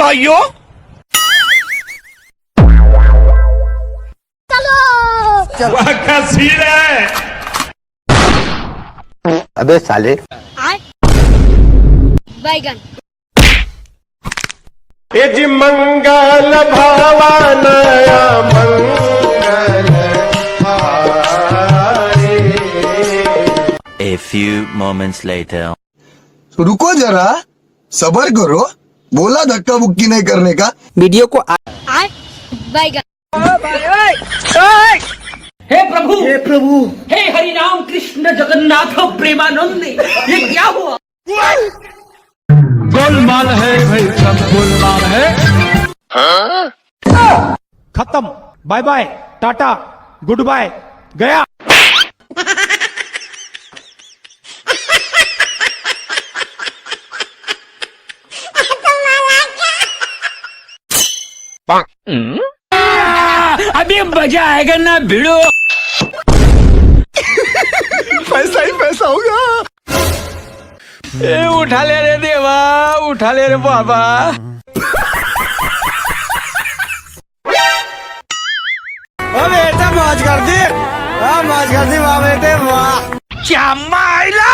भाइयों। वाह क्या सीन है। अबे साले बैगन ये जी मंगल भवानया मंगल हारे। A few moments later. तो रुको जरा, सबर करो, बोला धक्का बुक्की नहीं करने का। वीडियो को बैगन हे प्रभु हे हरि राम कृष्ण जगन्नाथ प्रेमानंद, ये क्या हुआ? गोलमाल है भाई, सब गोलमाल है। खत्म, bye bye, tata, goodbye, गया। अभी मजा आएगा ना भिड़ो। पैसा ही पैसा होगा। ए उठा ले रे देवा, उठा ले रे बाबा। बेटा मौज कर दी, मौज कर दी वाह बेटे वाह। क्या माइला।